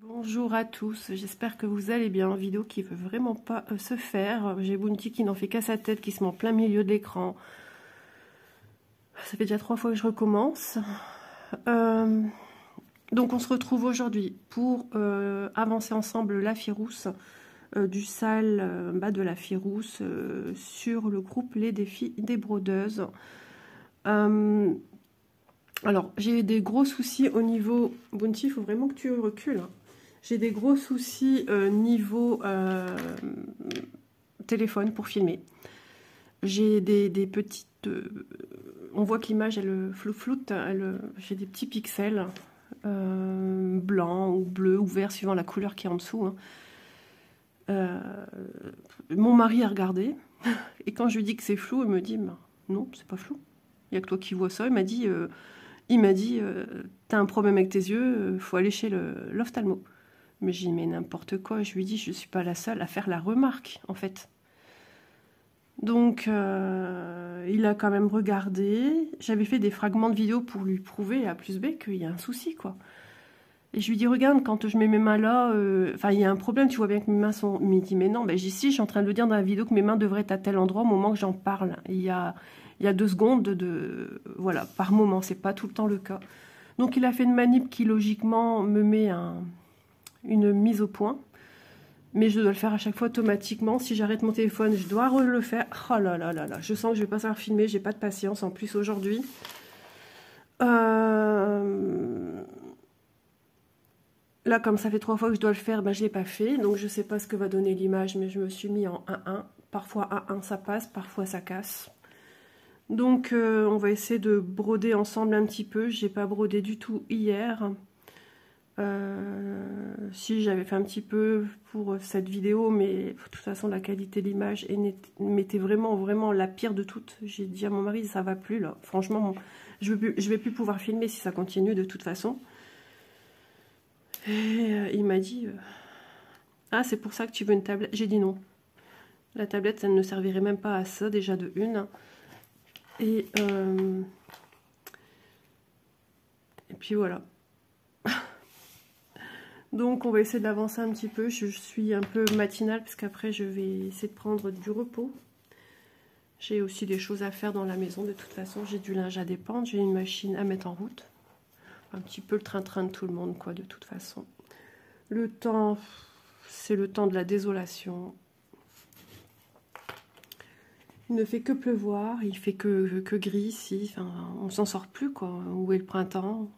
Bonjour à tous, j'espère que vous allez bien. Vidéo qui veut vraiment pas se faire. J'ai Bounty qui n'en fait qu'à sa tête, qui se met en plein milieu de l'écran. Ça fait déjà 3 fois que je recommence. Donc on se retrouve aujourd'hui pour avancer ensemble la Firousse du sale bas de la Firousse sur le groupe Les Défis des Brodeuses. Alors j'ai des gros soucis au niveau... Bounty, il faut vraiment que tu recules. Hein. J'ai des gros soucis niveau téléphone pour filmer. J'ai des petites... on voit que l'image, elle floute. J'ai des petits pixels blancs ou bleus ou verts, suivant la couleur qui est en dessous. Hein. Mon mari a regardé. Et quand je lui dis que c'est flou, il me dit non, c'est pas flou. Il n'y a que toi qui vois ça. Il m'a dit, t'as un problème avec tes yeux, faut aller chez l'ophtalmo. Mais j'ai dit, mais n'importe quoi. Je lui dis, je ne suis pas la seule à faire la remarque, en fait. Donc, il a quand même regardé. J'avais fait des fragments de vidéo pour lui prouver à plus B qu'il y a un souci, quoi. Et je lui dis, regarde, quand je mets mes mains là, il y a un problème, tu vois bien que mes mains sont... Il me dit, mais non, ben, je suis en train de le dire dans la vidéo que mes mains devraient être à tel endroit au moment que j'en parle. Et il y a 2 secondes voilà, par moment, c'est pas tout le temps le cas. Donc, il a fait une manip qui, logiquement, me met une mise au point, mais je dois le faire à chaque fois automatiquement. Si j'arrête mon téléphone, je dois le faire. Oh là là là là, je sens que je vais pas savoir filmer, j'ai pas de patience en plus aujourd'hui. Là, comme ça fait 3 fois que je dois le faire, ben, je l'ai pas fait, donc je sais pas ce que va donner l'image, mais je me suis mis en 1-1. Parfois 1-1 ça passe, parfois ça casse. Donc on va essayer de broder ensemble un petit peu. J'ai pas brodé du tout hier. Si j'avais fait un petit peu pour cette vidéo, mais de toute façon la qualité de l'image m'était vraiment la pire de toutes. J'ai dit à mon mari, ça va plus là, franchement je vais plus pouvoir filmer si ça continue de toute façon. Et il m'a dit, ah c'est pour ça que tu veux une tablette. J'ai dit non, la tablette elle ne servirait même pas à ça déjà de une. Et puis voilà. Donc on va essayer d'avancer un petit peu. Je suis un peu matinale parce qu'après je vais essayer de prendre du repos. J'ai aussi des choses à faire dans la maison de toute façon. J'ai du linge à dépendre, j'ai une machine à mettre en route. Un petit peu le train-train de tout le monde quoi de toute façon. Le temps, c'est le temps de la désolation. Il ne fait que pleuvoir, il fait que gris ici. Enfin, on s'en sort plus quoi. Où est le printemps ?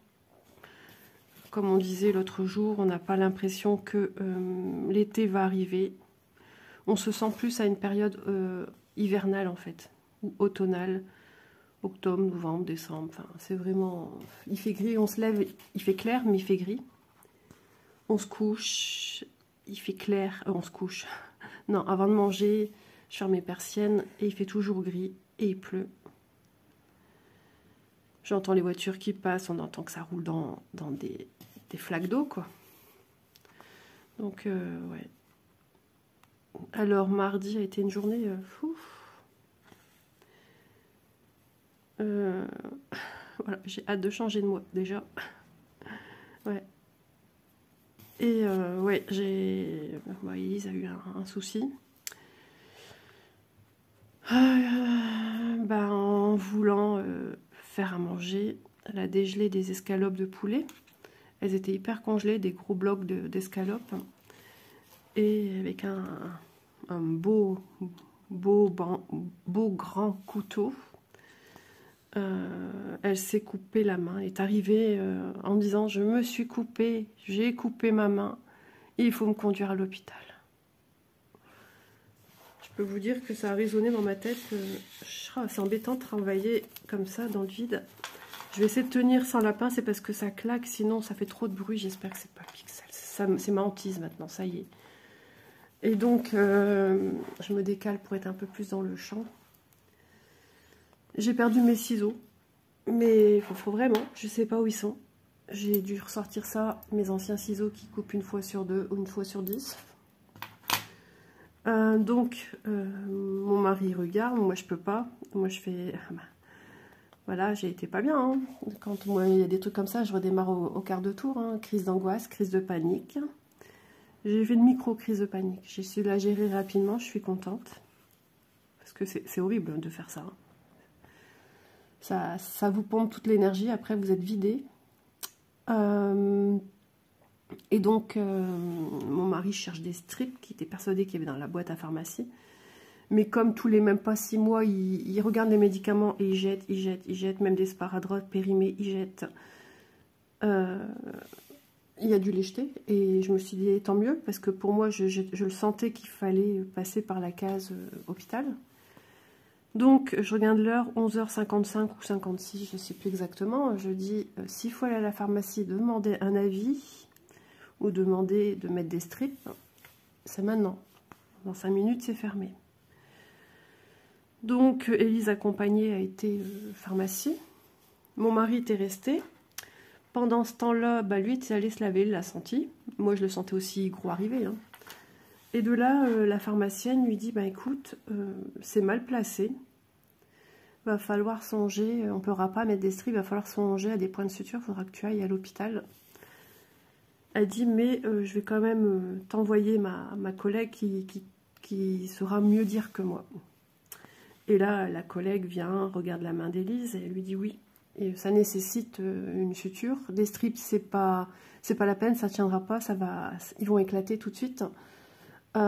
Comme on disait l'autre jour, on n'a pas l'impression que l'été va arriver. On se sent plus à une période hivernale en fait, ou automnale, octobre, novembre, décembre. Enfin, c'est vraiment... Il fait gris, on se lève, il fait clair, mais il fait gris. On se couche, il fait clair, on se couche. Non, avant de manger, je ferme mes persiennes et il fait toujours gris et il pleut. J'entends les voitures qui passent, on entend que ça roule dans des flaques d'eau, quoi. Donc, ouais. Alors, mardi a été une journée fou. Voilà, j'ai hâte de changer de moi, déjà. Ouais. Et, ouais, Elise a eu un souci. En voulant faire à manger, elle a dégelé des escalopes de poulet. Elles étaient hyper congelées, des gros blocs d'escalopes. Et avec un beau grand couteau, elle s'est coupée la main. Elle est arrivée en disant « Je me suis coupée, j'ai coupé ma main, et il faut me conduire à l'hôpital. » Je peux vous dire que ça a résonné dans ma tête. C'est embêtant de travailler comme ça dans le vide. Je vais essayer de tenir sans la pince, c'est parce que ça claque, sinon ça fait trop de bruit. J'espère que c'est pas pixel. C'est ma hantise maintenant, ça y est. Et donc, je me décale pour être un peu plus dans le champ. J'ai perdu mes ciseaux, mais il faut vraiment, je sais pas où ils sont. J'ai dû ressortir ça, mes anciens ciseaux qui coupent une fois sur 2 ou une fois sur 10. Donc, mon mari regarde, moi je peux pas. Moi je fais... Voilà, j'ai été pas bien. Hein. Quand moi, il y a des trucs comme ça, je redémarre au quart de tour. Hein. Crise d'angoisse, crise de panique. J'ai fait une micro-crise de panique. J'ai su la gérer rapidement, je suis contente. Parce que c'est horrible de faire ça. Ça vous pompe toute l'énergie, après vous êtes vidé. Et donc, mon mari cherche des strips qui était persuadé qu'il y avait dans la boîte à pharmacie. Mais comme tous les même pas 6 mois, il regarde les médicaments et il jette, même des sparadrap périmés, il jette. Il a dû les jeter et je me suis dit tant mieux parce que pour moi, je le sentais qu'il fallait passer par la case hôpital. Donc, je regarde l'heure, 11h55 ou 56, je ne sais plus exactement. Je dis, s'il faut aller à la pharmacie, demander un avis ou demander de mettre des strips, c'est maintenant. Dans 5 minutes, c'est fermé. Donc, Élise accompagnée a été pharmacie. Mon mari était resté. Pendant ce temps-là, bah, lui était allé se laver, il l'a senti. Moi, je le sentais aussi gros arriver. Hein. Et de là, la pharmacienne lui dit, bah, écoute, c'est mal placé. Va falloir songer, on ne pourra pas mettre des strips, il va falloir songer à des points de suture, il faudra que tu ailles à l'hôpital. Elle dit, mais je vais quand même t'envoyer ma collègue qui saura mieux dire que moi. Et là, la collègue vient, regarde la main d'Élise et elle lui dit oui. Et ça nécessite une suture. Des strips, c'est pas la peine, ça tiendra pas, ils vont éclater tout de suite. Faut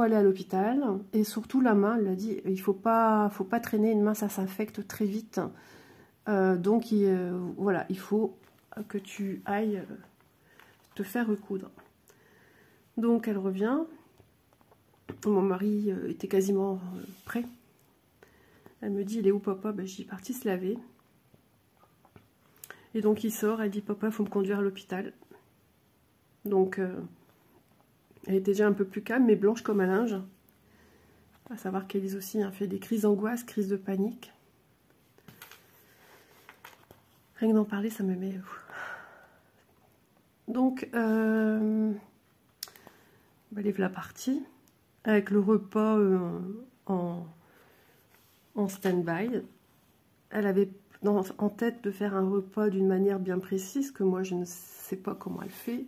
aller à l'hôpital. Et surtout la main, elle a dit, il faut pas traîner une main, ça s'infecte très vite. Donc voilà, il faut que tu ailles te faire recoudre. Donc elle revient. Mon mari était quasiment prêt. Elle me dit, il est où papa? Ben, je dis, parti se laver. Et donc il sort, elle dit, papa, il faut me conduire à l'hôpital. Donc elle était déjà un peu plus calme, mais blanche comme un linge. À savoir qu'Élise aussi a fait des crises d'angoisse, crises de panique. Rien que d'en parler, ça me met... Donc, elle est la partie, avec le repas en stand-by. Elle avait en tête de faire un repas d'une manière bien précise, que moi je ne sais pas comment elle fait.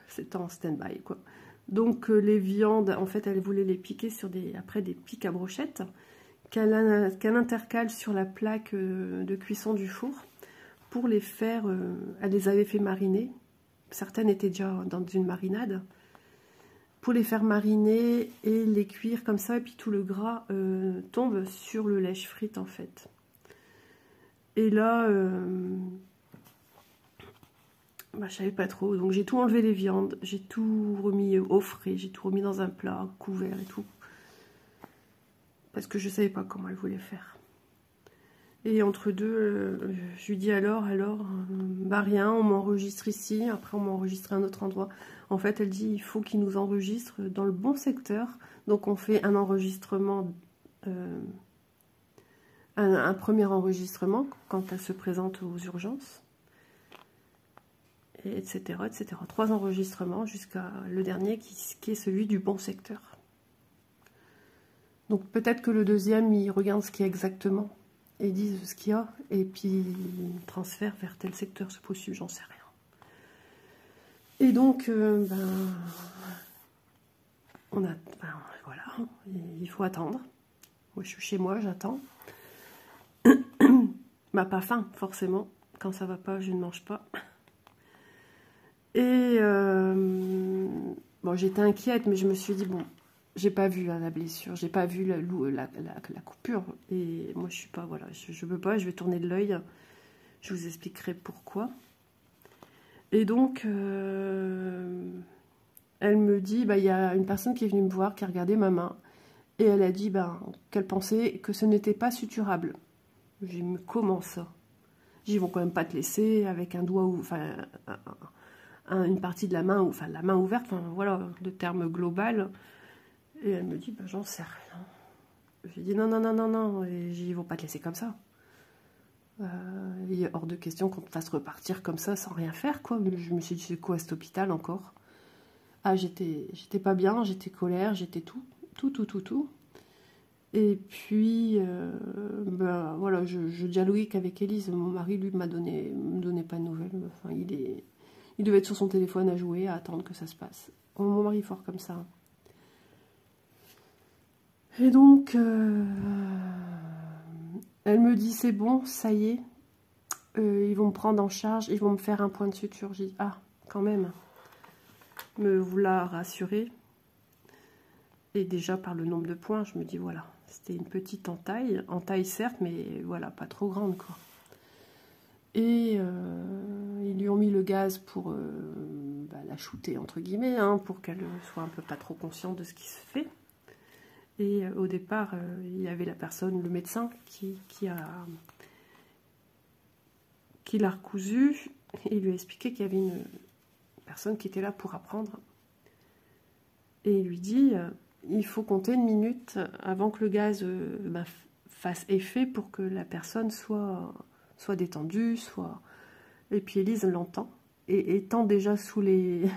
C'était en stand-by, quoi. Donc les viandes, en fait, elle voulait les piquer sur après des pics à brochettes qu'elle intercale sur la plaque de cuisson du four pour les faire. Elle les avait fait mariner. Certaines étaient déjà dans une marinade. Pour les faire mariner et les cuire comme ça, et puis tout le gras tombe sur le lèche frite en fait. Et là, bah, je savais pas trop, donc j'ai tout enlevé les viandes, j'ai tout remis au frais, j'ai tout remis dans un plat, couvert et tout. Parce que je savais pas comment elle voulait faire. Et entre deux, je lui dis alors, bah rien, on m'enregistre ici, après on m'enregistre à un autre endroit. En fait, elle dit, il faut qu'il nous enregistre dans le bon secteur. Donc on fait un enregistrement, un premier enregistrement quand elle se présente aux urgences, et etc., etc. 3 enregistrements jusqu'à le dernier qui est celui du bon secteur. Donc peut-être que le deuxième, il regarde ce qu'il y a exactement. Et disent ce qu'il y a, et puis transfert vers tel secteur, c'est possible, j'en sais rien. Et donc, voilà, il faut attendre. Moi, je suis chez moi, j'attends. Bah, pas faim, forcément. Quand ça va pas, je ne mange pas. Et bon, j'étais inquiète, mais je me suis dit, bon, j'ai pas vu la blessure, j'ai pas vu la coupure. Et moi, je suis pas, voilà, je veux pas, je vais tourner de l'œil. Je vous expliquerai pourquoi. Et donc, elle me dit, bah, il y a une personne qui est venue me voir, qui a regardé ma main. Et elle a dit qu'elle pensait que ce n'était pas suturable. J'ai dit, mais comment ça? Ils vont quand même pas te laisser avec un doigt, enfin, une partie de la main, enfin, la main ouverte, enfin, voilà, le terme global. Et elle me dit, bah, j'en sais rien. J'ai dit, non, non, non, non, non, ils vont pas te laisser comme ça. Il est hors de question qu'on te fasse repartir comme ça sans rien faire, quoi. Je me suis dit, c'est quoi cet hôpital encore? Ah, j'étais pas bien, j'étais colère, j'étais tout. Et puis, ben, voilà, je dialoguais qu'avec Élise. Mon mari, lui, me donnait pas de nouvelles. Enfin, il devait être sur son téléphone à jouer, à attendre que ça se passe. Mon mari est fort comme ça. Et donc, elle me dit, c'est bon, ça y est, ils vont me prendre en charge, ils vont me faire un point de suture. J'ai dit, ah, quand même, me vouloir rassurer. Et déjà, par le nombre de points, je me dis, voilà, c'était une petite entaille certes, mais voilà, pas trop grande, quoi. Et ils lui ont mis le gaz pour la shooter, entre guillemets, hein, pour qu'elle soit un peu pas trop consciente de ce qui se fait. Et au départ, il y avait la personne, le médecin, qui l'a recousu et il lui a expliqué qu'il y avait une personne qui était là pour apprendre. Et il lui dit, il faut compter 1 minute avant que le gaz fasse effet pour que la personne soit détendue, soit... Et puis Élise l'entend, et étant déjà sous les...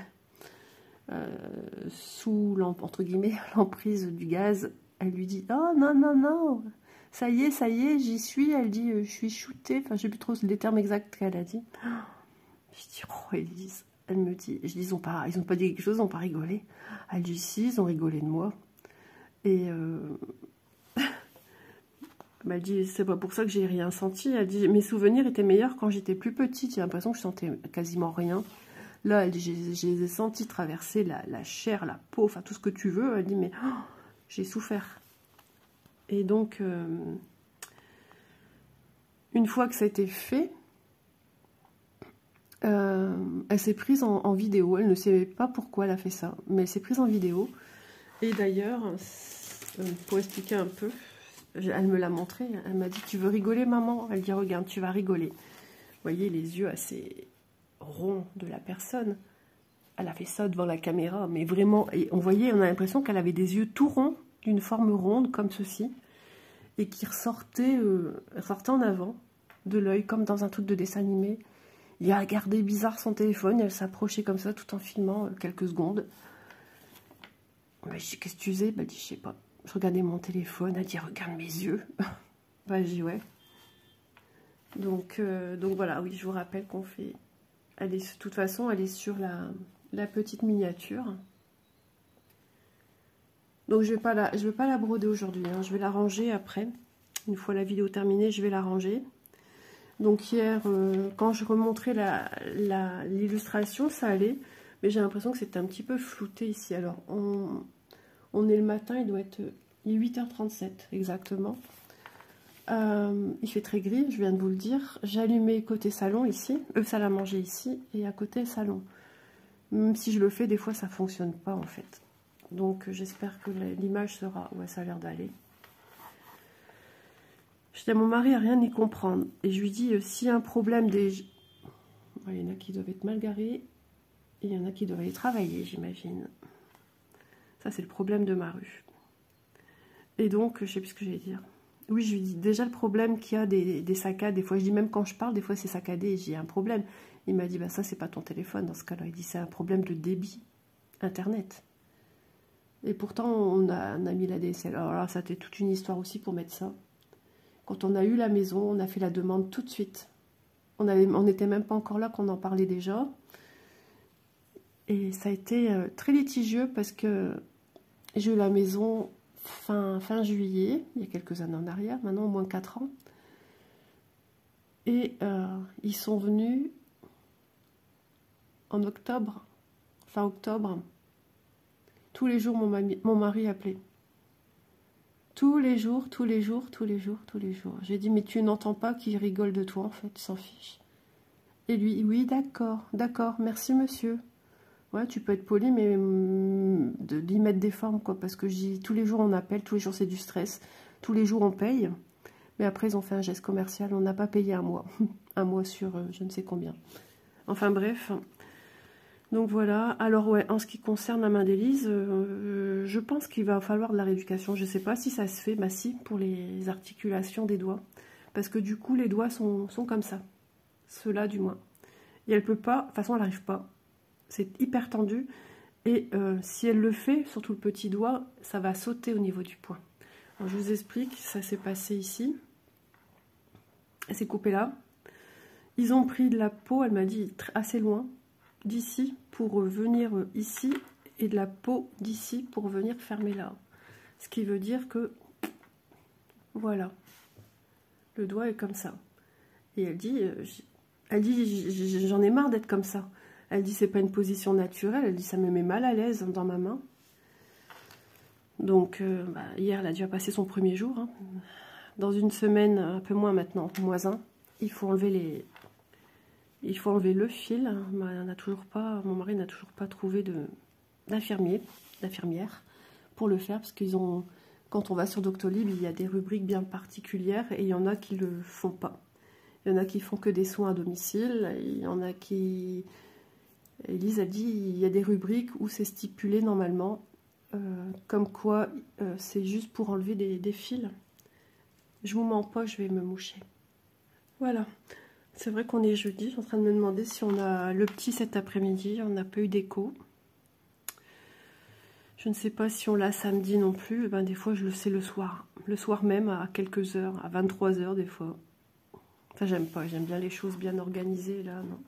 entre guillemets, l'emprise du gaz, elle lui dit, oh non, non, non, ça y est, j'y suis. Elle dit, je suis shootée, enfin, je sais plus trop les termes exacts qu'elle a dit. Je dis, oh, Élise, elle me dit, je dis, ils ont pas dit quelque chose, ils n'ont pas rigolé. Elle dit, si, ils ont rigolé de moi. Et elle dit, c'est pas pour ça que j'ai rien senti. Elle dit, mes souvenirs étaient meilleurs quand j'étais plus petite, j'ai l'impression que je sentais quasiment rien. Là, elle dit, j'ai senti traverser la chair, la peau, enfin tout ce que tu veux. Elle dit, mais oh, j'ai souffert. Et donc, une fois que ça a été fait, elle s'est prise en vidéo. Elle ne sait pas pourquoi elle a fait ça, mais elle s'est prise en vidéo. Et d'ailleurs, pour expliquer un peu, elle me l'a montré. Elle m'a dit, tu veux rigoler, maman? Elle dit, regarde, tu vas rigoler. Vous voyez les yeux assez ronds de la personne. Elle a fait ça devant la caméra, mais vraiment, et on a l'impression qu'elle avait des yeux tout ronds, d'une forme ronde, comme ceci, et qui ressortaient en avant de l'œil, comme dans un truc de dessin animé. Il a regardé bizarre son téléphone, elle s'approchait comme ça, tout en filmant quelques secondes. Ben, je dis, qu'est-ce que tu faisais? Ben, elle dit, je sais pas. Je regardais mon téléphone, elle dit, regarde mes yeux. Ben, je dis, ouais. Donc voilà, oui, je vous rappelle qu'on fait... de toute façon, elle est sur la petite miniature. Donc je vais pas la broder aujourd'hui, hein. Je vais la ranger après. Une fois la vidéo terminée, je vais la ranger. Donc hier, quand je remontrais l'illustration, ça allait. Mais j'ai l'impression que c'était un petit peu flouté ici. Alors, on est le matin, il est 8h37 exactement. Il fait très gris, je viens de vous le dire. J'ai allumé côté salon ici, salle à manger ici, et à côté salon. Même si je le fais, des fois ça fonctionne pas en fait. Donc j'espère que l'image sera... Ouais, ça a l'air d'aller. Je dis à mon mari à rien y comprendre. Et je lui dis, s'il y a un problème des... Ouais, il y en a qui doivent être mal garés, et il y en a qui doivent aller travailler, j'imagine. Ça, c'est le problème de ma rue. Et donc, je sais plus ce que j'allais dire. Oui, je lui dis déjà le problème qu'il y a des saccades. Des fois, je dis même quand je parle, des fois c'est saccadé et j'ai un problème. Il m'a dit, bah ça, c'est pas ton téléphone dans ce cas-là. Il dit, c'est un problème de débit Internet. Et pourtant, on a mis la DSL. Alors là, ça a été toute une histoire aussi pour mettre ça. Quand on a eu la maison, on a fait la demande tout de suite. On n'était même pas encore là qu'on en parlait déjà. Et ça a été très litigieux parce que j'ai eu la maison fin juillet, il y a quelques années en arrière, maintenant au moins 4 ans. Et ils sont venus en octobre, fin octobre. Tous les jours, mon mari appelait. Tous les jours. J'ai dit, mais tu n'entends pas qu'il rigole de toi, en fait, il s'en fiche. Et lui, oui, d'accord, merci monsieur. Ouais, tu peux être poli, mais d'y mettre des formes, quoi, parce que tous les jours on appelle, tous les jours c'est du stress, tous les jours on paye, mais après ils ont fait un geste commercial, on n'a pas payé un mois, un mois sur je ne sais combien. Enfin bref, donc voilà. Alors ouais, en ce qui concerne la main d'Élise, je pense qu'il va falloir de la rééducation, je ne sais pas si ça se fait, bah si, pour les articulations des doigts, parce que du coup les doigts sont comme ça, ceux-là du moins, et elle peut pas, de toute façon elle n'arrive pas. C'est hyper tendu et si elle le fait, surtout le petit doigt, ça va sauter au niveau du poing. Alors, je vous explique, ça s'est passé ici. Elle s'est coupée là. Ils ont pris de la peau, elle m'a dit, assez loin d'ici pour venir ici, et de la peau d'ici pour venir fermer là. Ce qui veut dire que, voilà, le doigt est comme ça. Et elle dit j'en ai marre d'être comme ça. Elle dit, c'est pas une position naturelle. Elle dit, ça me met mal à l'aise dans ma main. Donc, hier, elle a déjà passé son premier jour. Hein. Dans une semaine, un peu moins maintenant, moins 1, il faut enlever le fil. On n'a toujours pas, mon mari n'a toujours pas trouvé d'infirmière pour le faire, parce qu'ils ont, quand on va sur Doctolib, il y a des rubriques bien particulières et il y en a qui ne le font pas. Il y en a qui font que des soins à domicile, il y en a qui... Elise a dit, il y a des rubriques où c'est stipulé normalement, comme quoi c'est juste pour enlever des fils. Je vous mens pas, je vais me moucher. Voilà, c'est vrai qu'on est jeudi, je suis en train de me demander si on a le petit cet après-midi, on n'a pas eu d'écho. Je ne sais pas si on l'a samedi non plus, ben, des fois je le sais le soir même à quelques heures, à 23 h des fois. Ça j'aime pas, j'aime bien les choses bien organisées, là non,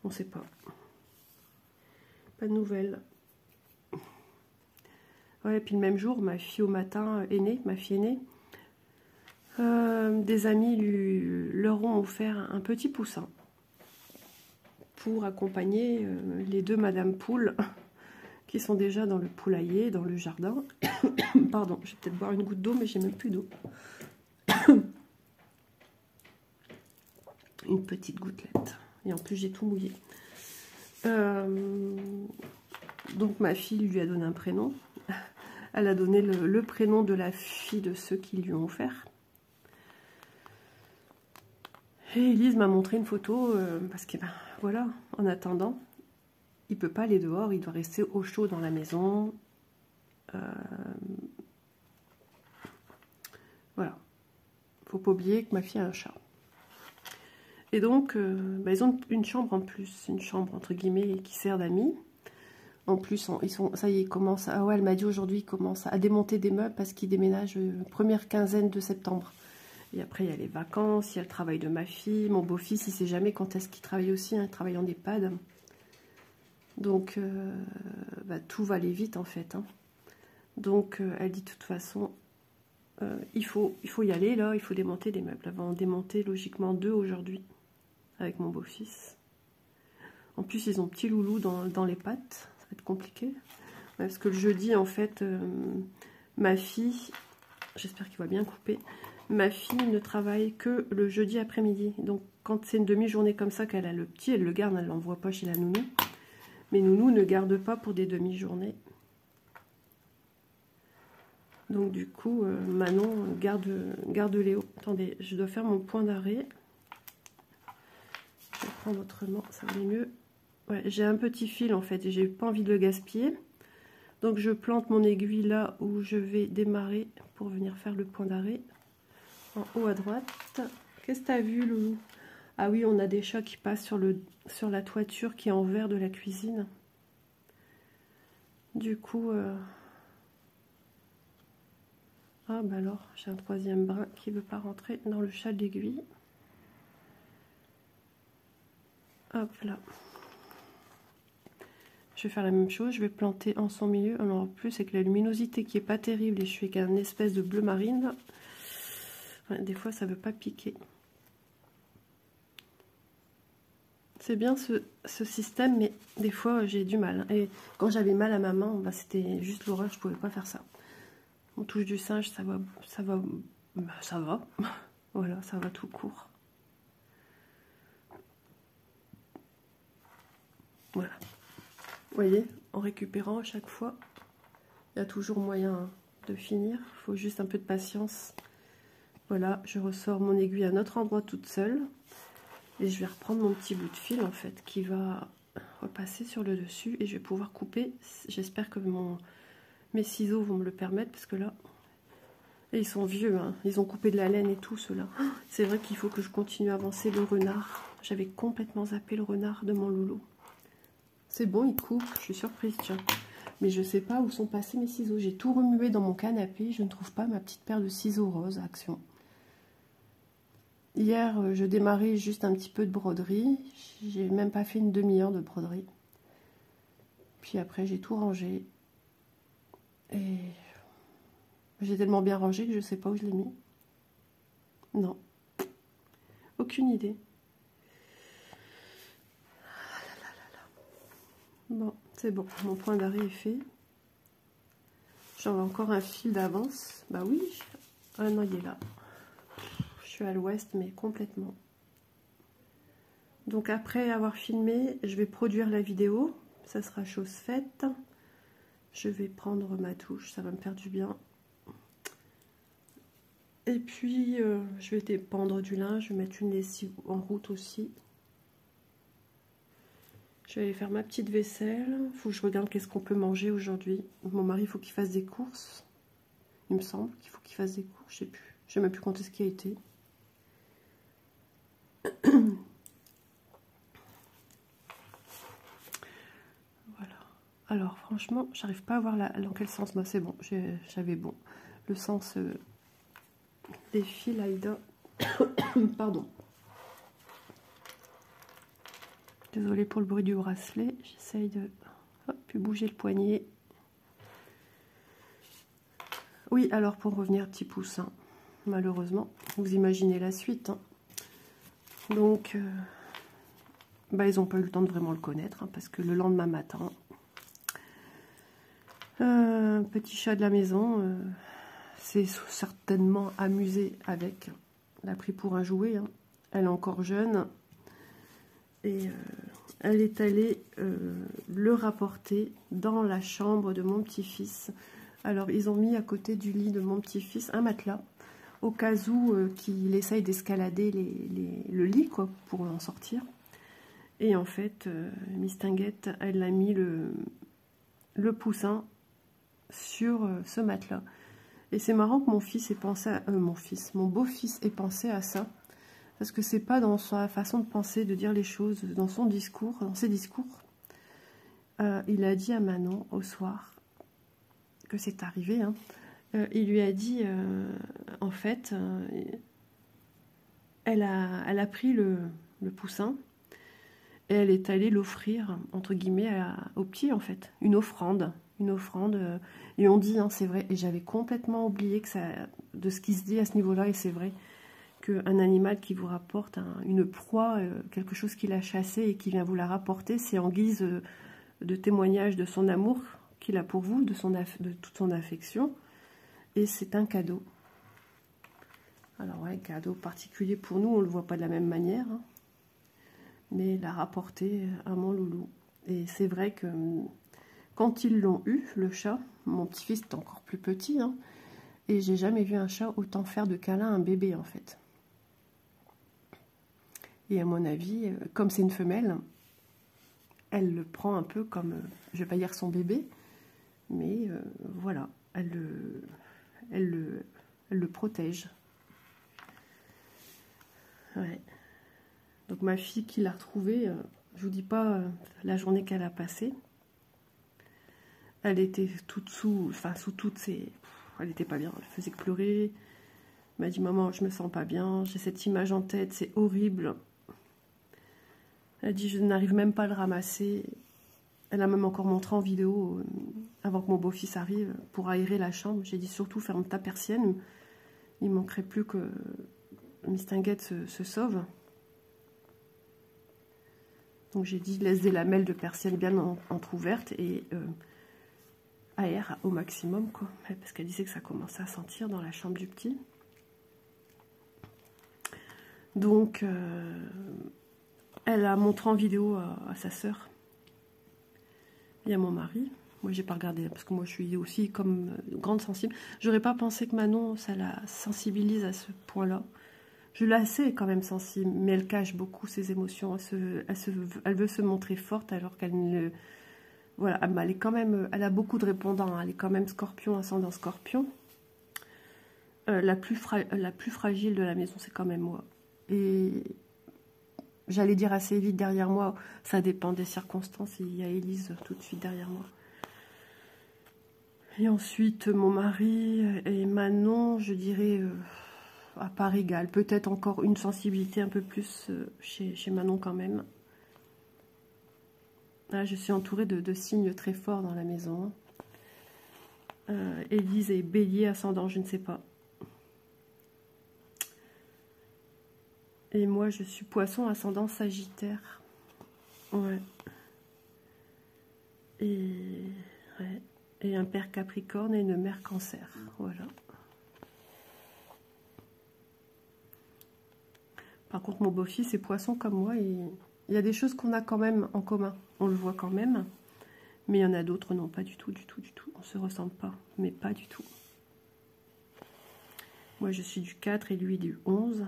on sait pas. Pas de nouvelles. Ouais, et puis le même jour, ma fille au matin aînée, ma fille aînée, des amis leur ont offert un petit poussin pour accompagner les deux Madame Poule qui sont déjà dans le poulailler, dans le jardin. Pardon, je vais peut-être boire une goutte d'eau, mais j'ai même plus d'eau. Une petite gouttelette. Et en plus, j'ai tout mouillé. Donc ma fille lui a donné un prénom. Elle a donné le prénom de la fille de ceux qui lui ont offert. Et Elise m'a montré une photo, parce que, ben, voilà, en attendant, il ne peut pas aller dehors, il doit rester au chaud dans la maison. Voilà. Il ne faut pas oublier que ma fille a un chat. Et donc, ben, ils ont une chambre en plus, une chambre entre guillemets qui sert d'amis. En plus, ça y est, ils commencent. Ah ouais, elle m'a dit aujourd'hui, ils commencent à démonter des meubles parce qu'ils déménagent première quinzaine de septembre. Et après, il y a les vacances, il y a le travail de ma fille. Mon beau-fils, il ne sait jamais quand est-ce qu'il travaille aussi, hein, il travaille en EHPAD. Donc, bah, tout va aller vite en fait. Hein. Donc, elle dit de toute façon, il faut y aller là, il faut démonter des meubles. Elle va en démonter logiquement 2 aujourd'hui avec mon beau-fils. En plus, ils ont petit loulou dans les pattes. Ça va être compliqué. Ouais, parce que le jeudi, en fait, ma fille, j'espère qu'il va bien couper, ma fille ne travaille que le jeudi après-midi. Donc, quand c'est une demi-journée comme ça qu'elle a le petit, elle le garde, elle ne l'envoie pas chez la nounou. Mais nounou ne garde pas pour des demi-journées. Donc, du coup, Manon garde Léo. Attendez, je dois faire mon point d'arrêt. Je vais prendre autrement, ça va aller mieux. Ouais, j'ai un petit fil en fait et j'ai pas envie de le gaspiller. Donc je plante mon aiguille là où je vais démarrer pour venir faire le point d'arrêt. En haut à droite. Qu'est-ce que tu as vu, Loulou? Ah oui, on a des chats qui passent sur la toiture qui est en verre de la cuisine. Du coup... Ah bah alors, j'ai un troisième brin qui veut pas rentrer dans le chat d'aiguille. Hop là. Je vais faire la même chose, je vais planter en son milieu. Alors en plus, avec la luminosité qui est pas terrible et je suis avec un espèce de bleu marine, ouais, des fois ça veut pas piquer. C'est bien ce système, mais des fois j'ai du mal. Et quand j'avais mal à ma main, bah, c'était juste l'horreur, je pouvais pas faire ça. On touche du singe, ça va. Voilà, ça va tout court. Voilà. Vous voyez, en récupérant à chaque fois, il y a toujours moyen de finir. Il faut juste un peu de patience. Voilà, je ressors mon aiguille à un autre endroit toute seule. Et je vais reprendre mon petit bout de fil, en fait, qui va repasser sur le dessus. Et je vais pouvoir couper. J'espère que mes ciseaux vont me le permettre, parce que là... Et ils sont vieux, hein. Ils ont coupé de la laine et tout, ceux-là. C'est vrai qu'il faut que je continue à avancer le renard. J'avais complètement zappé le renard de mon loulou. C'est bon, il coupe, je suis surprise, tiens. Mais je sais pas où sont passés mes ciseaux. J'ai tout remué dans mon canapé. Je ne trouve pas ma petite paire de ciseaux roses Action. Hier, je démarrais juste un petit peu de broderie. J'ai même pas fait une demi-heure de broderie. Puis après, j'ai tout rangé. Et j'ai tellement bien rangé que je sais pas où je l'ai mis. Non. Aucune idée. Bon, c'est bon. Mon point d'arrêt est fait. J'en ai encore un fil d'avance. Bah oui. Ah non, il est là. Je suis à l'ouest, mais complètement. Donc après avoir filmé, je vais produire la vidéo. Ça sera chose faite. Je vais prendre ma touche. Ça va me faire du bien. Et puis, je vais dépendre du linge. Je vais mettre une lessive en route aussi. Je vais aller faire ma petite vaisselle. Il faut que je regarde qu'est-ce qu'on peut manger aujourd'hui. Mon mari, il faut qu'il fasse des courses. Il me semble qu'il faut qu'il fasse des courses. Je sais plus. Je sais même plus quand est-ce qu'il a été. Voilà. Alors, franchement, j'arrive pas à voir dans quel sens. Bah, c'est bon. J'avais bon. Le sens des fils Aïda. Pardon. Désolée pour le bruit du bracelet. J'essaye de bouger le poignet. Oui, alors pour revenir, petit poussin. Malheureusement, vous imaginez la suite. Hein. Donc, bah, ils n'ont pas eu le temps de vraiment le connaître. Hein, parce que le lendemain matin, petit chat de la maison s'est certainement amusé avec. Elle a pris pour un jouet. Hein. Elle est encore jeune. Et elle est allée le rapporter dans la chambre de mon petit-fils. Alors, ils ont mis à côté du lit de mon petit-fils un matelas, au cas où qu'il essaye d'escalader le lit, quoi, pour en sortir. Et en fait, Miss Tinguette, elle a mis le poussin sur ce matelas. Et c'est marrant que mon fils ait pensé à... mon beau-fils ait pensé à ça. Parce que c'est pas dans sa façon de penser, de dire les choses, dans son discours, dans ses discours. Il a dit à Manon au soir que c'est arrivé. Hein, il lui a dit, en fait, elle a pris le poussin et elle est allée l'offrir, entre guillemets, au petit, en fait. Une offrande. Et on dit, hein, c'est vrai, et j'avais complètement oublié de ce qui se dit à ce niveau-là, et c'est vrai. Qu'un animal qui vous rapporte une proie, quelque chose qu'il a chassé et qui vient vous la rapporter, c'est en guise de témoignage de son amour qu'il a pour vous, de toute son affection. Et c'est un cadeau. Alors ouais, cadeau particulier pour nous, on ne le voit pas de la même manière. Hein, mais il a rapporté à mon loulou. Et c'est vrai que quand ils l'ont eu, le chat, mon petit-fils est encore plus petit, hein, et j'ai jamais vu un chat autant faire de câlins à un bébé en fait. Et à mon avis, comme c'est une femelle, elle le prend un peu comme, je ne vais pas dire son bébé, mais voilà, elle le protège. Ouais. Donc ma fille qui l'a retrouvée, je vous dis pas la journée qu'elle a passée. Elle était toute sous toutes ses... Elle n'était pas bien, elle faisait que pleurer. Elle m'a dit, maman, je me sens pas bien, j'ai cette image en tête, c'est horrible. Elle a dit, je n'arrive même pas à le ramasser. Elle a même encore montré en vidéo, avant que mon beau-fils arrive, pour aérer la chambre. J'ai dit, surtout, ferme ta persienne. Il ne manquerait plus que Miss Tinguette se sauve. Donc j'ai dit, laisse des lamelles de persienne bien entrouvertes et aère au maximum, quoi. Parce qu'elle disait que ça commençait à sentir dans la chambre du petit. Donc... elle a montré en vidéo à sa sœur et à mon mari. Moi, j'ai pas regardé parce que moi, je suis aussi comme grande sensible. J'aurais pas pensé que Manon, ça la sensibilise à ce point-là. Je la sais quand même sensible, mais elle cache beaucoup ses émotions. Elle veut se montrer forte alors qu'elle ne... Voilà, elle est quand même... Elle a beaucoup de répondants. Hein. Elle est quand même scorpion, ascendant scorpion. La plus fragile de la maison, c'est quand même moi. Et... J'allais dire assez vite derrière moi, ça dépend des circonstances. Il y a Élise tout de suite derrière moi. Et ensuite, mon mari et Manon, je dirais à part égale. Peut-être encore une sensibilité un peu plus chez Manon quand même. Là, je suis entourée de signes très forts dans la maison. Élise est bélier, ascendant, je ne sais pas. Et moi, je suis poisson, ascendant, sagittaire. Ouais. Ouais. Et un père capricorne et une mère cancer. Voilà. Par contre, mon beau-fils est poisson comme moi. Et il y a des choses qu'on a quand même en commun. On le voit quand même. Mais il y en a d'autres, non, pas du tout, du tout, du tout. On ne se ressemble pas, mais pas du tout. Moi, je suis du 4 et lui du 11.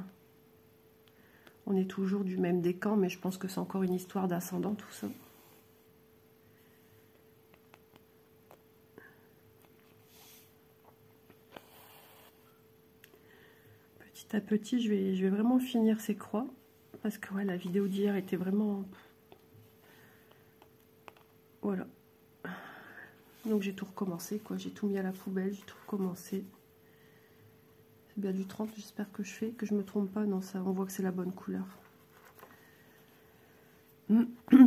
On est toujours du même décan, mais je pense que c'est encore une histoire d'ascendant, tout ça. Petit à petit, je vais vraiment finir ces croix. Parce que ouais, la vidéo d'hier était vraiment... Voilà. Donc j'ai tout recommencé, quoi. J'ai tout mis à la poubelle, j'ai tout recommencé. C'est bien du 30, j'espère que je fais, que je me trompe pas. Non, ça, on voit que c'est la bonne couleur.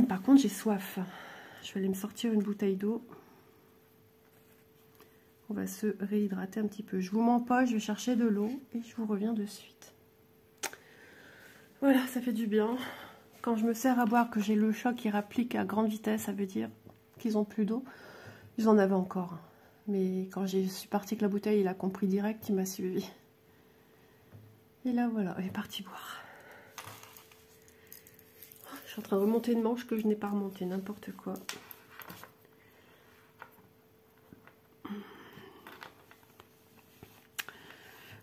Par contre, j'ai soif. Je vais aller me sortir une bouteille d'eau. On va se réhydrater un petit peu. Je vous mens pas, je vais chercher de l'eau et je vous reviens de suite. Voilà, ça fait du bien. Quand je me sers à boire, que j'ai le chat qui rapplique à grande vitesse, ça veut dire qu'ils ont plus d'eau. Ils en avaient encore. Mais quand je suis partie avec la bouteille, il a compris direct, il m'a suivi. Et là, voilà, il est parti boire. Je suis en train de remonter une manche que je n'ai pas remontée, n'importe quoi.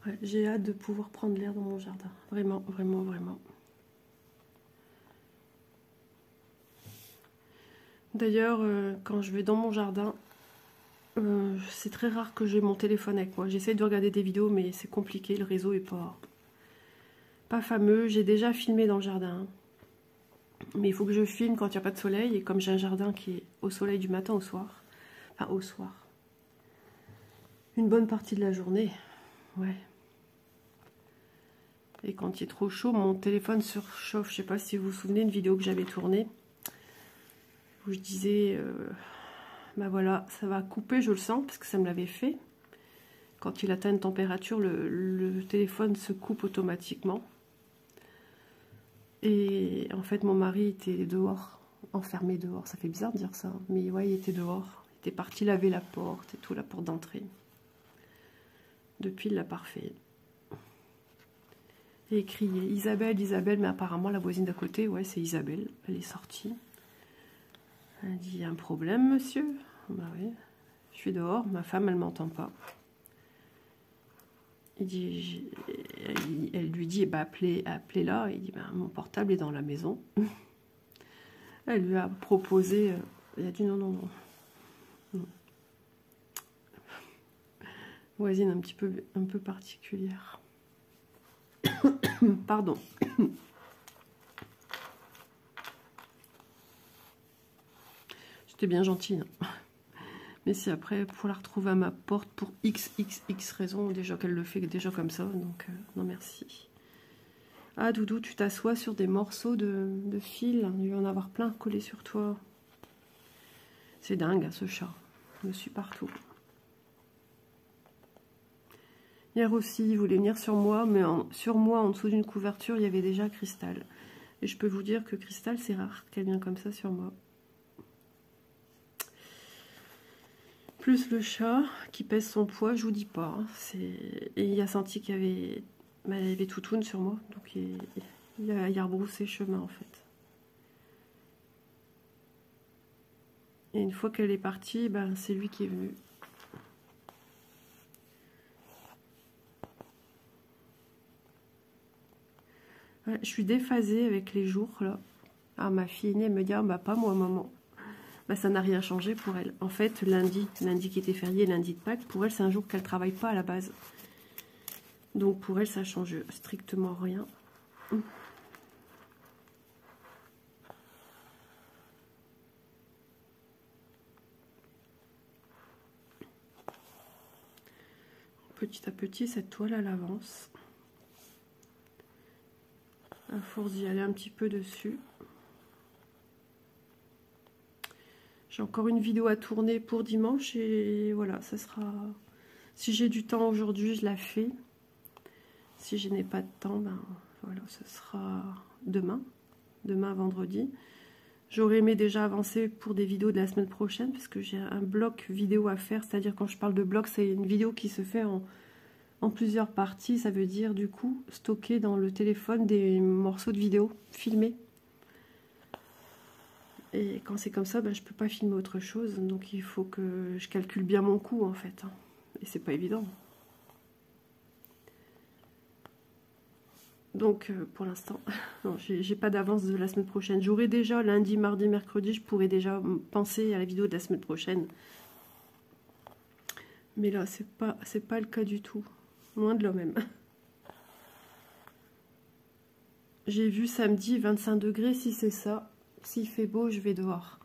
Ouais, j'ai hâte de pouvoir prendre l'air dans mon jardin. Vraiment, vraiment, vraiment. D'ailleurs, quand je vais dans mon jardin, c'est très rare que j'ai mon téléphone avec moi. J'essaie de regarder des vidéos, mais c'est compliqué. Le réseau est pas fameux. J'ai déjà filmé dans le jardin. Mais il faut que je filme quand il n'y a pas de soleil. Et comme j'ai un jardin qui est au soleil du matin au soir. Enfin, au soir. Une bonne partie de la journée. Ouais. Et quand il est trop chaud, mon téléphone surchauffe. Je ne sais pas si vous vous souvenez d'une vidéo que j'avais tournée. Où je disais... bah voilà, ça va couper, je le sens, parce que ça me l'avait fait. Quand il atteint une température, le téléphone se coupe automatiquement. Et en fait, mon mari était dehors, enfermé dehors. Ça fait bizarre de dire ça, mais ouais, il était dehors. Il était parti laver la porte et tout, la porte d'entrée. Depuis, il l'a parfait. Et il criait Isabelle, Isabelle, mais apparemment, la voisine d'à côté, ouais, c'est Isabelle. Elle est sortie. Elle dit, il y a un problème, monsieur? Bah oui, je suis dehors, ma femme, elle m'entend pas. Il dit, elle lui dit, bah, appelez-la. Il dit, bah, mon portable est dans la maison. Elle lui a proposé, il a dit non, non, non. Non. Voisine un peu particulière. Pardon. C'était bien gentil. Hein. Mais si après, pour la retrouver à ma porte pour XXX raisons, déjà qu'elle le fait déjà comme ça, donc non merci. Ah Doudou, tu t'assois sur des morceaux de fil, il va en avoir plein collés sur toi. C'est dingue ce chat, je me suis partout. Hier aussi, il voulait venir sur moi, mais sur moi, en dessous d'une couverture, il y avait déjà Cristal. Et je peux vous dire que Cristal, c'est rare qu'elle vienne comme ça sur moi. Plus le chat qui pèse son poids, je vous dis pas. Hein, et il a senti qu'il y avait Toutoune sur moi, donc il a rebroussé chemin en fait. Et une fois qu'elle est partie, ben, c'est lui qui est venu. Ouais, je suis déphasée avec les jours là. Alors ma fille aînée, elle me dit ah, bah pas moi maman. Bah, ça n'a rien changé pour elle. En fait, lundi qui était férié, lundi de Pâques, pour elle, c'est un jour qu'elle ne travaille pas à la base. Donc, pour elle, ça change strictement rien. petit à petit, cette toile, elle avance. À force d'y aller un petit peu dessus. J'ai encore une vidéo à tourner pour dimanche et voilà, ça sera... Si j'ai du temps aujourd'hui, je la fais. Si je n'ai pas de temps, ben voilà, ce sera demain vendredi. J'aurais aimé déjà avancer pour des vidéos de la semaine prochaine parce que j'ai un bloc vidéo à faire, c'est-à-dire quand je parle de bloc, c'est une vidéo qui se fait en plusieurs parties, ça veut dire du coup stocker dans le téléphone des morceaux de vidéo filmés. Et quand c'est comme ça, ben, je peux pas filmer autre chose, donc il faut que je calcule bien mon coût en fait. Et c'est pas évident. Donc pour l'instant, j'ai pas d'avance de la semaine prochaine. J'aurai déjà lundi, mardi, mercredi, je pourrais déjà penser à la vidéo de la semaine prochaine. Mais là, c'est pas le cas du tout. Loin de là même. J'ai vu samedi 25 degrés, si c'est ça. S'il fait beau, je vais dehors.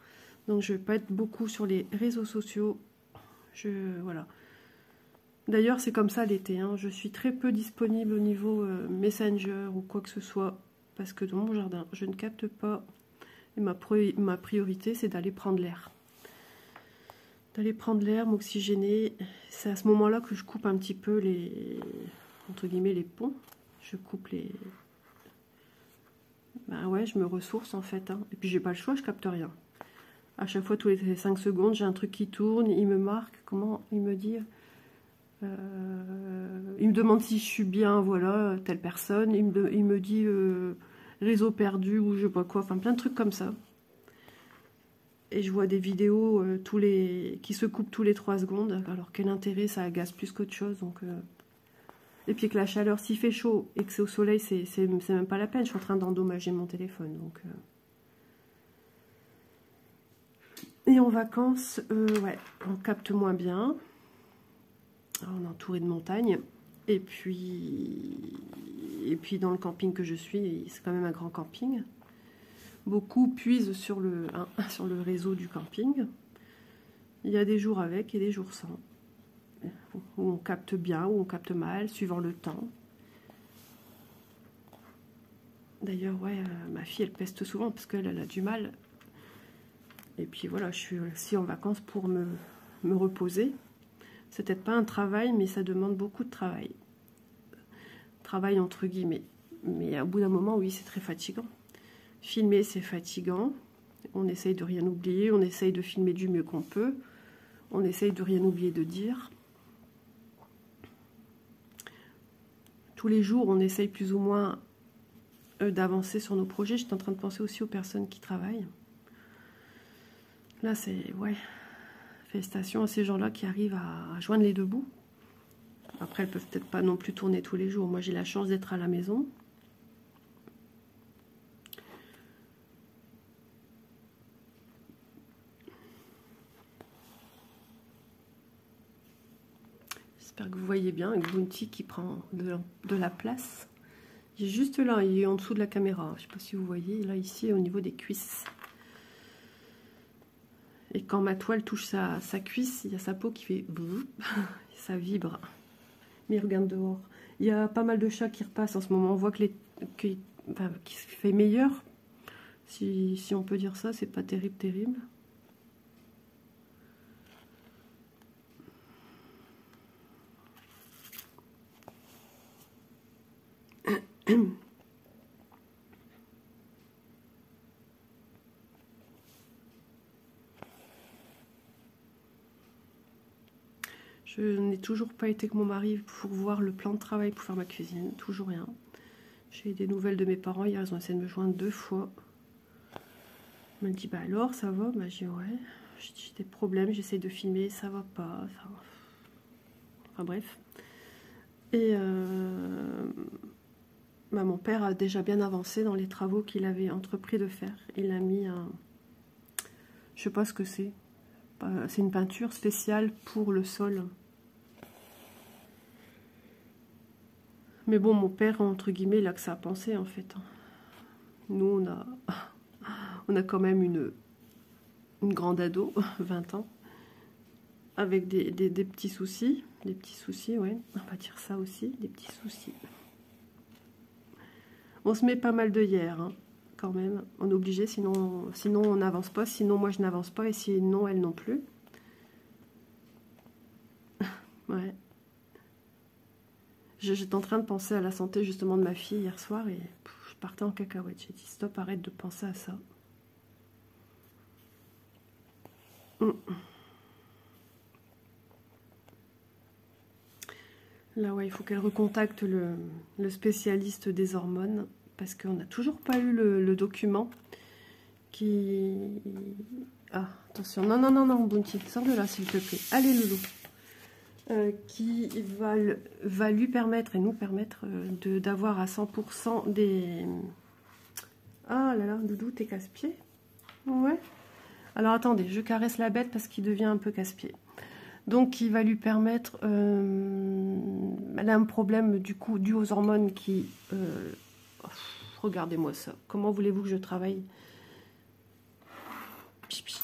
Donc je vais pas être beaucoup sur les réseaux sociaux. Voilà. D'ailleurs, c'est comme ça l'été. Hein. Je suis très peu disponible au niveau Messenger ou quoi que ce soit. Parce que dans mon jardin, je ne capte pas. Et ma priorité, c'est d'aller prendre l'air. D'aller prendre l'air, m'oxygéner. C'est à ce moment-là que je coupe un petit peu les... entre guillemets, les ponts. Je coupe les... Ben ouais, je me ressource en fait. Hein. Et puis j'ai pas le choix, je capte rien. À chaque fois, tous les 5 secondes, j'ai un truc qui tourne, il me marque, comment il me dit il me demande si je suis bien, voilà, telle personne. Il me dit réseau perdu ou je sais pas quoi, enfin plein de trucs comme ça. Et je vois des vidéos qui se coupent tous les 3 secondes. Alors quel intérêt, ça agace plus qu'autre chose. Donc, et puis que la chaleur, s'il fait chaud et que c'est au soleil, c'est même pas la peine. Je suis en train d'endommager mon téléphone. Donc, Et en vacances, ouais, on capte moins bien. Alors, on est entouré de montagnes. Et puis dans le camping que je suis, c'est quand même un grand camping. Beaucoup puisent sur le réseau du camping. Il y a des jours avec et des jours sans. Où on capte bien, où on capte mal, suivant le temps. D'ailleurs, ouais, ma fille, elle peste souvent parce qu'elle a du mal. Et puis voilà, je suis aussi en vacances pour me reposer. C'est peut-être pas un travail, mais ça demande beaucoup de travail. Travail entre guillemets. Mais au bout d'un moment, oui, c'est très fatigant. Filmer, c'est fatigant. On essaye de rien oublier, on essaye de filmer du mieux qu'on peut. On essaye de rien oublier de dire. Tous les jours, on essaye plus ou moins d'avancer sur nos projets. J'étais en train de penser aussi aux personnes qui travaillent. Là, c'est... ouais. Félicitations à ces gens-là qui arrivent à joindre les deux bouts. Après, elles peuvent peut-être pas non plus tourner tous les jours. Moi, j'ai la chance d'être à la maison. J'espère que vous voyez bien, avec Bounty qui prend de la place. Il est juste là, il est en dessous de la caméra. Je ne sais pas si vous voyez, là, ici, au niveau des cuisses. Et quand ma toile touche sa cuisse, il y a sa peau qui fait... ça vibre. Mais il regarde dehors. Il y a pas mal de chats qui repassent en ce moment. On voit qu'il fait meilleur. Si on peut dire ça, c'est pas terrible. Je n'ai toujours pas été avec mon mari pour voir le plan de travail pour faire ma cuisine. Toujours rien. J'ai eu des nouvelles de mes parents. Hier, ils ont essayé de me joindre 2 fois. Il m'a dit, bah alors, ça va? Bah, j'ai dit, ouais. J'ai des problèmes, j'essaye de filmer, ça va pas. Ça va. Enfin, bref. Et bah, mon père a déjà bien avancé dans les travaux qu'il avait entrepris de faire. Il a mis un... Je sais pas ce que c'est. C'est une peinture spéciale pour le sol. Mais bon, mon père, entre guillemets, il a que ça à penser, en fait. Nous, on a quand même une grande ado, 20 ans, avec des petits soucis. Des petits soucis, ouais. On va dire ça aussi, des petits soucis. On se met pas mal d'œillères, hein, quand même. On est obligé, sinon on n'avance pas. Sinon, moi, je n'avance pas. Et sinon, elle non plus. Ouais. J'étais en train de penser à la santé, justement, de ma fille hier soir. Et je partais en cacahuète. J'ai dit, stop, arrête de penser à ça. Là, ouais, il faut qu'elle recontacte le spécialiste des hormones. Parce qu'on n'a toujours pas eu le document qui... Ah, attention. Non, non, non, non, Bounty, sors de là, s'il te plaît. Allez, Loulou. Qui va lui permettre et nous permettre d'avoir à 100% des... Ah là là, Doudou, t'es casse-pied? Ouais. Alors, attendez, je caresse la bête parce qu'il devient un peu casse-pied. Donc, il va lui permettre... elle a un problème, du coup, dû aux hormones qui... regardez-moi ça. Comment voulez-vous que je travaille?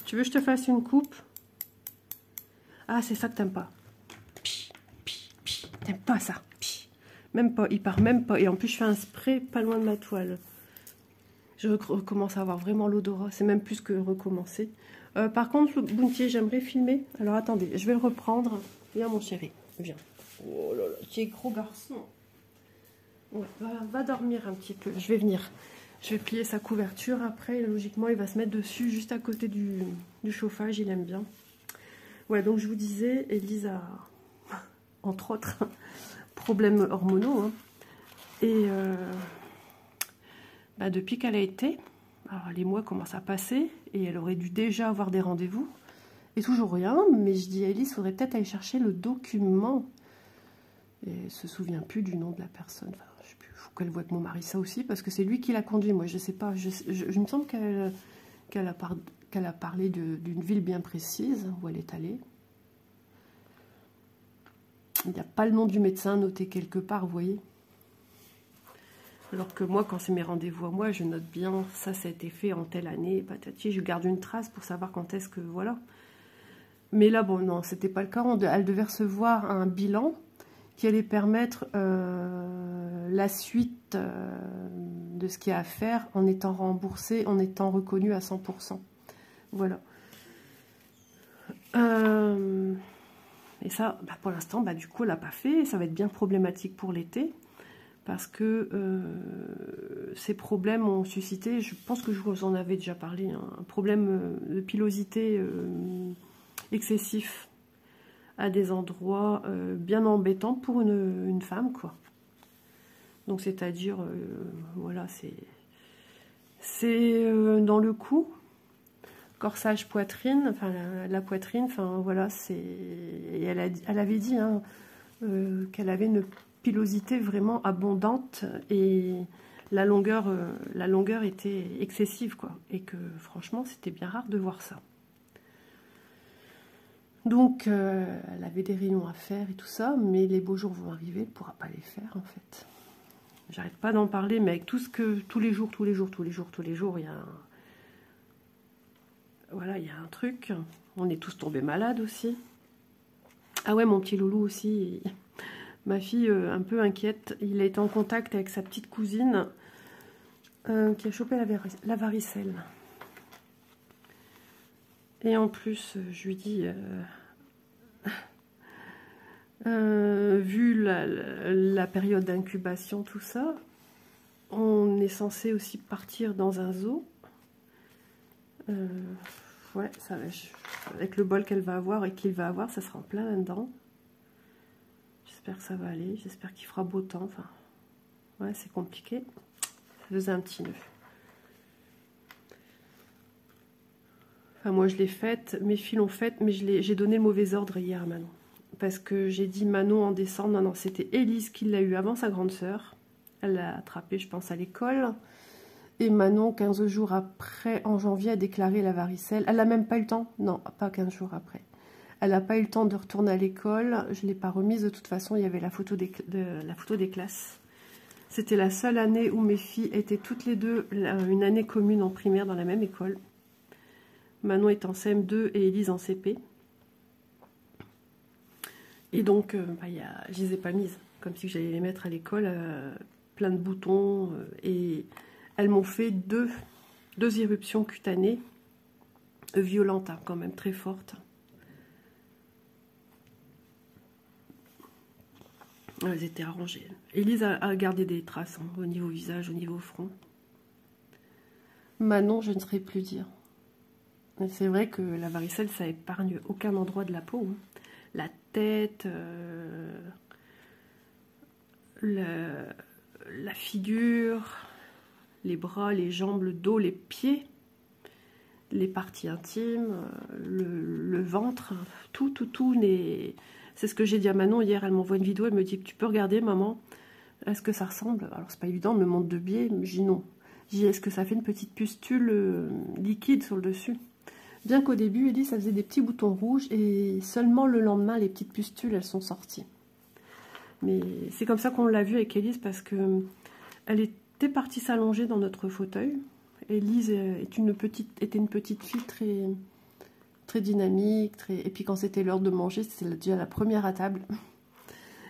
Tu veux que je te fasse une coupe? Ah, c'est ça que t'aimes pas. T'aimes pas ça. Même pas, il part même pas. Et en plus, je fais un spray pas loin de ma toile. Je recommence à avoir vraiment l'odorat. C'est même plus que recommencer. Par contre, le Bounty, j'aimerais filmer. Alors, attendez, je vais le reprendre. Viens, mon chéri. Viens. Oh là là, tu es gros garçon. Ouais, va dormir un petit peu. Je vais venir. Je vais plier sa couverture. Après, logiquement, il va se mettre dessus, juste à côté du chauffage. Il aime bien. Ouais, donc je vous disais, Élise a, entre autres, problèmes hormonaux. Hein. Et depuis qu'elle a été, alors les mois commencent à passer. Et elle aurait dû déjà avoir des rendez-vous. Et toujours rien. Mais je dis à Élise, il faudrait peut-être aller chercher le document. Et elle ne se souvient plus du nom de la personne. Enfin, je sais plus, il faut qu'elle voie avec mon mari ça aussi, parce que c'est lui qui l'a conduit. Moi, je sais pas. Je me semble qu'elle a parlé d'une ville bien précise où elle est allée. Il n'y a pas le nom du médecin noté quelque part, vous voyez. Alors que moi, quand c'est mes rendez-vous à moi, je note bien, ça a été fait en telle année, patati, je garde une trace pour savoir quand est-ce que, voilà. Mais là, bon, non, c'était pas le cas. Elle devait recevoir un bilan qui allait permettre la suite de ce qu'il y a à faire en étant remboursé, en étant reconnu à 100%. Voilà. Et ça, pour l'instant, du coup, elle l'a pas fait. Ça va être bien problématique pour l'été. Parce que ces problèmes ont suscité, je pense que je vous en avais déjà parlé, hein, un problème de pilosité excessif à des endroits bien embêtants pour une femme, quoi. Donc, c'est-à-dire, voilà, c'est dans le cou, corsage poitrine, enfin la poitrine, enfin voilà, elle avait dit hein, qu'elle avait une pilosité vraiment abondante et la longueur était excessive, quoi, et que franchement c'était bien rare de voir ça. Donc elle avait des rayons à faire et tout ça, mais les beaux jours vont arriver, elle ne pourra pas les faire en fait. J'arrête pas d'en parler, mais avec tout ce que tous les jours, il y a voilà, il y a un truc. On est tous tombés malades aussi. Ah ouais, mon petit loulou aussi. Ma fille, un peu inquiète, il a été en contact avec sa petite cousine qui a chopé la varicelle. Et en plus, je lui dis, vu la période d'incubation, tout ça, on est censé aussi partir dans un zoo. Ouais, ça, avec le bol qu'elle va avoir et qu'il va avoir, ça sera en plein là-dedans. J'espère que ça va aller, j'espère qu'il fera beau temps. Enfin, ouais, c'est compliqué. Ça faisait un petit nœud. Enfin, moi, je l'ai faite, mes filles l'ont faite, mais j'ai donné le mauvais ordre hier à Manon. Parce que j'ai dit Manon en décembre, non, c'était Élise qui l'a eu avant sa grande sœur. Elle l'a attrapée, je pense, à l'école. Et Manon, 15 jours après, en janvier, a déclaré la varicelle. Elle n'a même pas eu le temps, non, pas 15 jours après. Elle n'a pas eu le temps de retourner à l'école. Je ne l'ai pas remise. De toute façon, il y avait la photo des classes. C'était la seule année où mes filles étaient toutes les deux une année commune en primaire dans la même école. Manon est en CM2 et Élise en CP. Et donc, je les ai pas mises, comme si j'allais les mettre à l'école, plein de boutons. Et elles m'ont fait deux éruptions cutanées, violentes, hein, quand même, très fortes. Elles étaient arrangées. Élise a gardé des traces, hein, au niveau visage, au niveau front. Manon, je ne saurais plus dire. C'est vrai que la varicelle, ça épargne aucun endroit de la peau, hein. La tête, la figure, les bras, les jambes, le dos, les pieds, les parties intimes, le ventre, tout. C'est ce que j'ai dit à Manon hier, elle m'envoie une vidéo, elle me dit, tu peux regarder maman, est-ce que ça ressemble? Alors c'est pas évident, elle me montre de biais, mais j'ai dit non. J'ai dit, est-ce que ça fait une petite pustule liquide sur le dessus? Bien qu'au début, Ellie, ça faisait des petits boutons rouges, et seulement le lendemain, les petites pustules, elles sont sorties. Mais c'est comme ça qu'on l'a vu avec Élise, parce que elle était partie s'allonger dans notre fauteuil. Élise était une petite fille très dynamique, et puis quand c'était l'heure de manger, c'était déjà la première à table.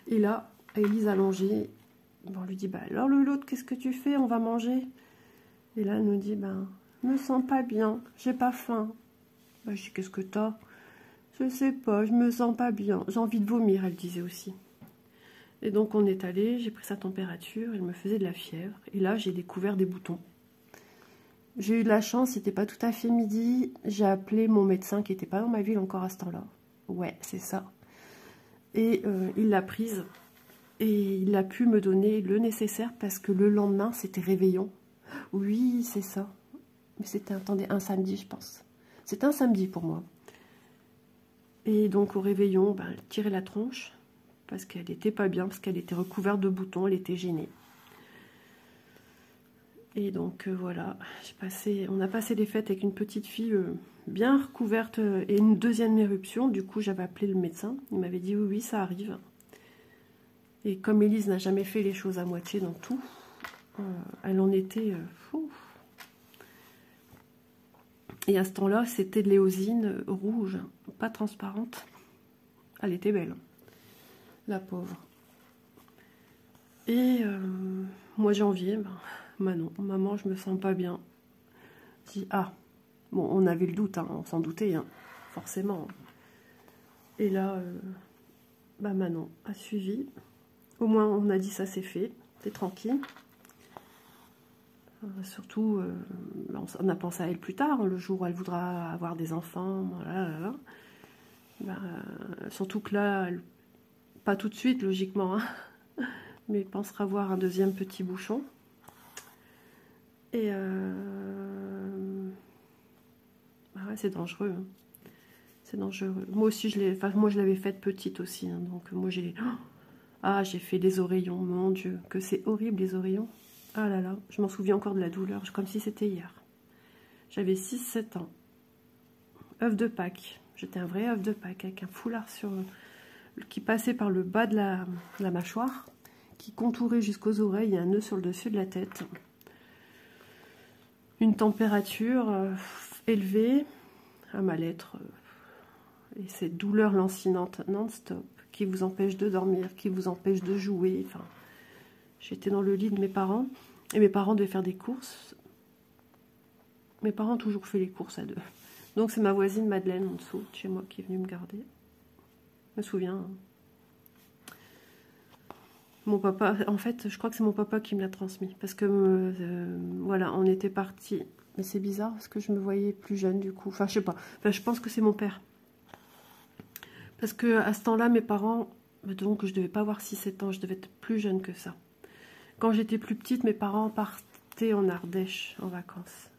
Et là, Élise allongée, on lui dit, bah alors l'autre, qu'est-ce que tu fais? On va manger. Et là, elle nous dit, ben, je me sens pas bien, j'ai pas faim. Bah, je dis, qu'est-ce que t'as? Je sais pas, je me sens pas bien, j'ai envie de vomir, elle disait aussi. Et donc on est allé, j'ai pris sa température, elle me faisait de la fièvre. Et là, j'ai découvert des boutons. J'ai eu de la chance, c'était pas tout à fait midi. J'ai appelé mon médecin qui n'était pas dans ma ville encore à ce temps-là. Ouais, c'est ça. Et il l'a prise. Et il a pu me donner le nécessaire parce que le lendemain, c'était réveillon. Oui, c'est ça. Mais c'était, attendez, un samedi, je pense. C'était un samedi pour moi. Et donc au réveillon, ben, elle tirait la tronche parce qu'elle n'était pas bien, parce qu'elle était recouverte de boutons, elle était gênée. Et donc voilà, on a passé les fêtes avec une petite fille bien recouverte et une deuxième éruption. Du coup, j'avais appelé le médecin. Il m'avait dit oui, ça arrive. Et comme Élise n'a jamais fait les choses à moitié dans tout, elle en était fou. Et à ce temps-là, c'était de l'éosine rouge, pas transparente. Elle était belle, la pauvre. Et mois de janvier, ben, maman, je me sens pas bien. Je dis, ah, bon, on avait le doute, hein, on s'en doutait, hein, forcément. Et là, bah, Manon a suivi. Au moins, on a dit ça, c'est fait, c'est tranquille. Surtout, on a pensé à elle plus tard, hein, le jour où elle voudra avoir des enfants, voilà. Bah, surtout que là, pas tout de suite, logiquement, hein, mais elle pensera avoir un deuxième petit bouchon. Et ah ouais, c'est dangereux, hein. C'est dangereux. Moi aussi, je l'avais faite petite aussi, hein, donc moi j'ai fait les oreillons, mon Dieu, que c'est horrible les oreillons. Ah là là, je m'en souviens encore de la douleur, comme si c'était hier. J'avais 6-7 ans. œuf de Pâques. J'étais un vrai œuf de Pâques avec un foulard qui passait par le bas de la mâchoire, qui contourait jusqu'aux oreilles et un nœud sur le dessus de la tête. Une température élevée, un mal-être et cette douleur lancinante non-stop qui vous empêche de dormir, qui vous empêche de jouer. Enfin, j'étais dans le lit de mes parents et mes parents devaient faire des courses. Mes parents ont toujours fait les courses à deux. Donc c'est ma voisine Madeleine en dessous, chez moi, qui est venue me garder. Je me souviens. Mon papa, en fait, je crois que c'est mon papa qui me l'a transmis. Parce que, voilà, on était partis. Mais c'est bizarre, parce que je me voyais plus jeune, du coup. Enfin, je sais pas. Enfin, je pense que c'est mon père. Parce que à ce temps-là, mes parents, donc je devais pas avoir 6-7 ans, je devais être plus jeune que ça. Quand j'étais plus petite, mes parents partaient en Ardèche, en vacances.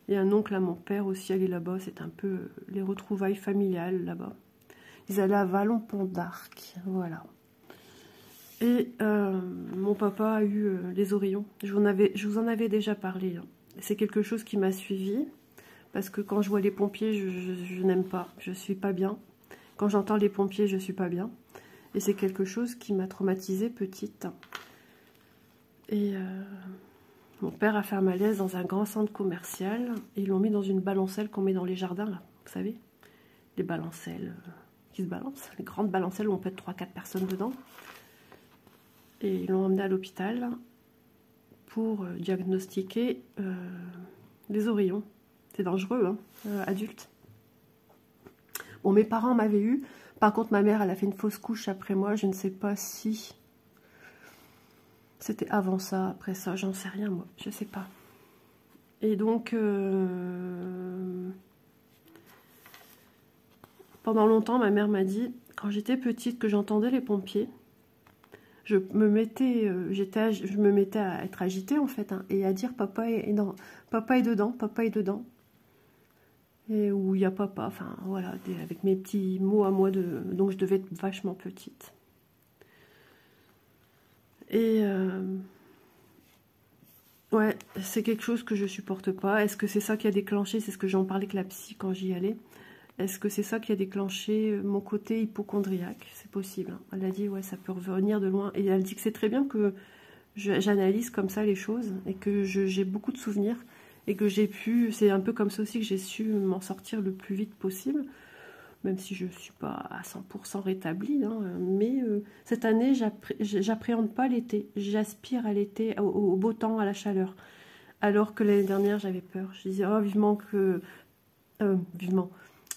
Et un oncle à mon père aussi allait là-bas, c'est un peu les retrouvailles familiales là-bas. Ils allaient à Vallon-Pont d'Arc, voilà. Et mon papa a eu les oreillons. Je vous en avais déjà parlé, hein. C'est quelque chose qui m'a suivi parce que quand je vois les pompiers, je n'aime pas, je suis pas bien. Quand j'entends les pompiers, je suis pas bien. Et c'est quelque chose qui m'a traumatisée petite. Et mon père a fait un malaise dans un grand centre commercial. Et ils l'ont mis dans une balancelle qu'on met dans les jardins, là, vous savez. Les balancelles. qui se balance. Les grandes balancelles où on peut être 3-4 personnes dedans. Et ils l'ont emmené à l'hôpital pour diagnostiquer les oreillons. C'est dangereux, hein, adulte. Bon, mes parents m'avaient eu. Par contre, ma mère, elle a fait une fausse couche après moi. Je ne sais pas si c'était avant ça, après ça. J'en sais rien, moi. Je sais pas. Et donc, pendant longtemps, ma mère m'a dit, quand j'étais petite, que j'entendais les pompiers, je me mettais à être agitée, en fait, hein, et à dire, papa est dedans, papa est dedans. Et où il y a papa, enfin, voilà, avec mes petits mots à moi, donc je devais être vachement petite. Et... ouais, c'est quelque chose que je supporte pas. Est-ce que c'est ça qui a déclenché, c'est ce que j'en parlais avec la psy quand j'y allais, est-ce que c'est ça qui a déclenché mon côté hypocondriaque? C'est possible, hein. Elle a dit, ouais, ça peut revenir de loin. Et elle dit que c'est très bien que j'analyse comme ça les choses, et que j'ai beaucoup de souvenirs, et que j'ai pu, c'est un peu comme ça aussi que j'ai su m'en sortir le plus vite possible, même si je ne suis pas à 100% rétablie, hein, mais cette année, j'appréhende pas l'été, j'aspire à l'été, au beau temps, à la chaleur, alors que l'année dernière, j'avais peur. Je disais, oh, vivement que... vivement.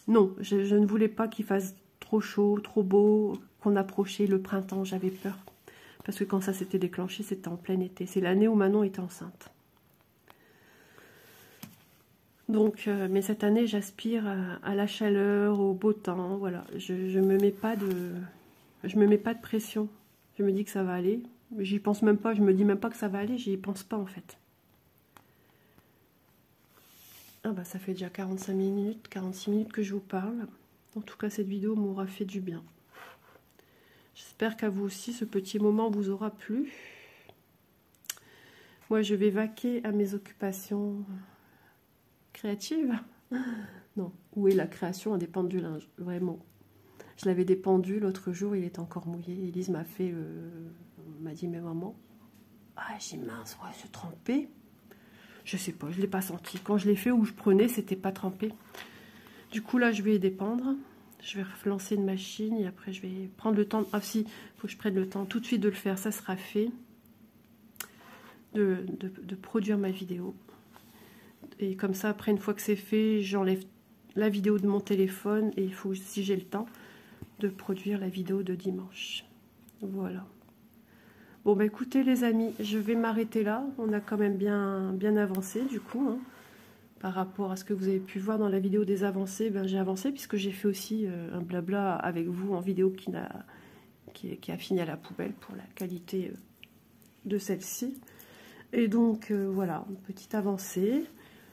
Non, je ne voulais pas qu'il fasse trop chaud, trop beau, qu'on approchait le printemps, j'avais peur. Parce que quand ça s'était déclenché, c'était en plein été. C'est l'année où Manon était enceinte. Donc, mais cette année, j'aspire à la chaleur, au beau temps, voilà. Je me mets pas de pression. Je me dis que ça va aller. J'y pense même pas, je me dis même pas que ça va aller, j'y pense pas en fait. Ah bah ça fait déjà 45 minutes, 46 minutes que je vous parle. En tout cas, cette vidéo m'aura fait du bien. J'espère qu'à vous aussi, ce petit moment vous aura plu. Moi, je vais vaquer à mes occupations créatives. Non, où est la création à dépendre du linge, vraiment. Je l'avais dépendu l'autre jour, il est encore mouillé. Elise m'a dit, mais maman, ah j'ai mince, ouais, c'est trempé. Je sais pas, je l'ai pas senti. Quand je l'ai fait, où je prenais, c'était pas trempé. Du coup là, je vais dépendre. Je vais relancer une machine et après je vais prendre le temps. Ah si, il faut que je prenne le temps tout de suite de le faire. Ça sera fait. De produire ma vidéo. Et comme ça, après, une fois que c'est fait, j'enlève la vidéo de mon téléphone. Et il faut, si j'ai le temps, de produire la vidéo de dimanche. Voilà. Bon, bah écoutez les amis, je vais m'arrêter là. On a quand même bien avancé du coup. Hein. Par rapport à ce que vous avez pu voir dans la vidéo des avancées, ben, j'ai avancé puisque j'ai fait aussi un blabla avec vous en vidéo qui a fini à la poubelle pour la qualité de celle-ci. Et donc voilà, une petite avancée.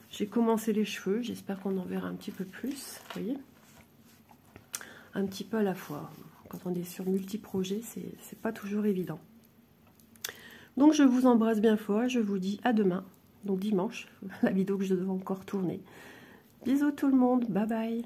J'ai commencé les cheveux, j'espère qu'on en verra un petit peu plus, vous voyez, un petit peu à la fois. Quand on est sur multi-projets, c'est pas toujours évident. Donc je vous embrasse bien fort, je vous dis à demain, donc dimanche, la vidéo que je dois encore tourner. Bisous tout le monde, bye bye.